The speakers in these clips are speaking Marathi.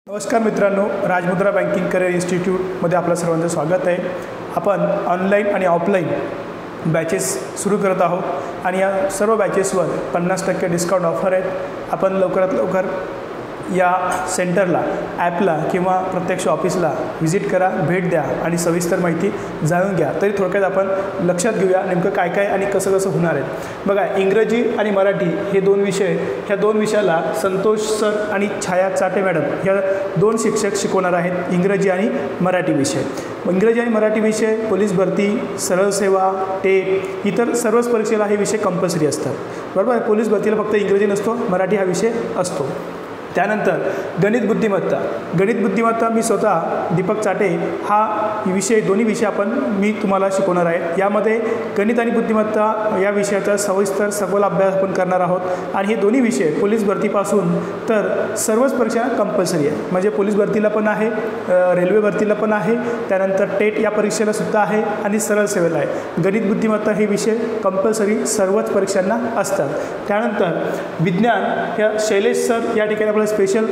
नमस्कार मित्रांनो, राजमुद्रा बँकिंग करिअर इन्स्टिट्यूटमध्ये आपलं सर्वांचं स्वागत आहे। आपण ऑनलाईन आणि ऑफलाईन बॅचेस सुरू करत आहोत आणि या सर्व बॅचेसवर 50% डिस्काउंट ऑफर आहेत। आपण लवकरात लवकर या सेंटरला, ॲपला किंवा प्रत्यक्ष ऑफिसला व्हिजिट करा, भेट द्या आणि सविस्तर माहिती जाणून घ्या। तरी थोडक्यात आपण लक्षात घेऊया नेमकं काय काय आणि कसं कसं होणार आहे। बघा, इंग्रजी आणि मराठी हे दोन विषय, ह्या दोन विषयाला संतोष सर आणि छाया चाटे मॅडम ह्या दोन शिक्षक शिकवणार आहेत। इंग्रजी आणि मराठी विषय, इंग्रजी आणि मराठी विषय पोलीस भरती, सरळ सेवा, टेट इतर सर्वच परीक्षेला हे विषय कंपल्सरी असतात, बरोबर आहे। पोलीस भरतीला फक्त इंग्रजी नसतो, मराठी हा विषय असतो। त्यानंतर गणित बुद्धिमत्ता मी स्वतः दीपक चाटे हा विषय, दोन्ही विषय मी तुम्हाला शिकवणार आहे। यामध्ये गणित आणि बुद्धिमत्ता या विषयाचा सविस्तर सखोल अभ्यास आपण करणार आहोत आणि हे दोन्ही विषय पोलीस भरतीपासून तर सर्वच परीक्षांना कंपल्सरी आहे। म्हणजे पोलीस भरतीला पण आहे, रेल्वे भरतीला पण आहे, त्यानंतर टेट या परीक्षेला सुद्धा आहे आणि सरळ सेवेला आहे। गणित बुद्धिमत्ता हे विषय कंपल्सरी सर्वच परीक्षांना असतात। त्यानंतर विज्ञान ह्या शैलेश सर या ठिकाणी स्पेशल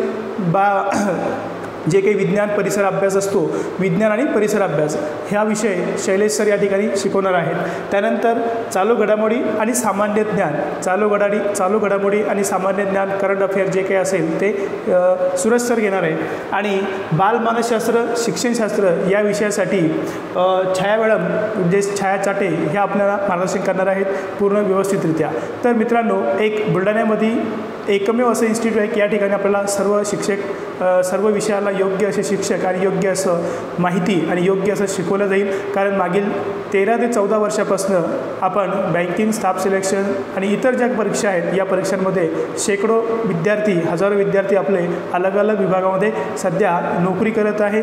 जे काही विज्ञान परिसर अभ्यास असतो, विज्ञान आणि परिसर अभ्यास ह्या विषय शैलेश सर या ठिकाणी शिकवणार आहेत। त्यानंतर चालू घडामोडी आणि सामान्य ज्ञान, चालू घडामोडी आणि सामान्य ज्ञान, करंट अफेअर जे काही असेल ते सूरज सर घेणार आहे। आणि बालमानसशास्त्र, शिक्षणशास्त्र या विषयासाठी छाया मॅडम जे छाया चाटे ह्या आपल्याला मार्गदर्शन करणार आहेत पूर्ण व्यवस्थितरित्या। तर मित्रांनो, एक बुलढाण्यामध्ये एकमेव असं इन्स्टिट्यूट आहे की या ठिकाणी आपल्याला सर्व शिक्षक, सर्व विषयाला योग्य असे शिक्षक आणि योग्य असं माहिती आणि योग्य असं शिकवलं जाईल। कारण मागील 13 ते 14 वर्षापासून आपण बँकिंग, स्टाफ सिलेक्शन आणि इतर ज्या परीक्षा आहेत या परीक्षांमध्ये शेकडो विद्यार्थी, हजारो विद्यार्थी आपले अलग अलग विभागामध्ये सध्या नोकरी करत आहे,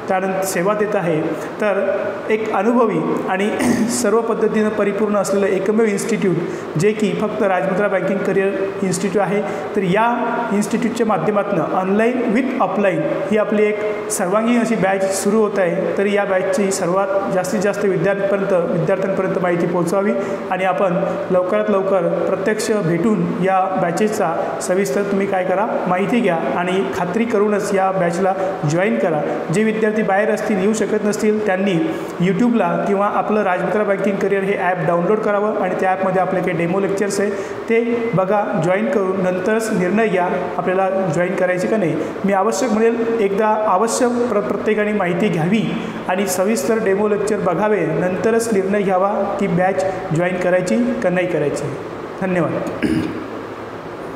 त्यानंतर सेवा देत आहे। तर एक अनुभवी आणि सर्व पद्धतीनं परिपूर्ण असलेलं एकमेव इन्स्टिट्यूट जे की फक्त राजमुद्रा बँकिंग करिअर इन्स्टिट्यूट आहे। तर या इन्स्टिट्यूटच्या माध्यमातून ऑनलाईन विथ ऑफलाईन ही आपली एक सर्वांगीण अशी बॅच सुरू होत आहे। तर या बॅचची सर्वात जास्तीत जास्त विद्यार्थ्यांपर्यंत माहिती पोहोचावी आणि आपण लवकरात लवकर प्रत्यक्ष भेटून या बॅचेसचा सविस्तर तुम्ही काय करा, माहिती घ्या आणि खात्री करूनच या बॅचला जॉईन करा। जे विद्यार्थी बाहेर असतील, येऊ शकत नसतील, त्यांनी यूट्यूबला किंवा आपलं राजमुद्रा बँकिंग करिअर हे ॲप डाउनलोड करावं आणि त्या ॲपमध्ये आपले काही डेमो लेक्चर्स आहे ते बघा, जॉईन करून नंतरच निर्णय घ्या आपल्याला जॉईन करायची का नाही। मी आवश्यक म्हणेल एकदा अवश्य प्रत्येकाने माहिती घ्यावी आणि सविस्तर डेमो लेक्चर बघावे, नंतरच निर्णय घ्यावा की बॅच जॉईन करायची का नाही करायची। धन्यवाद।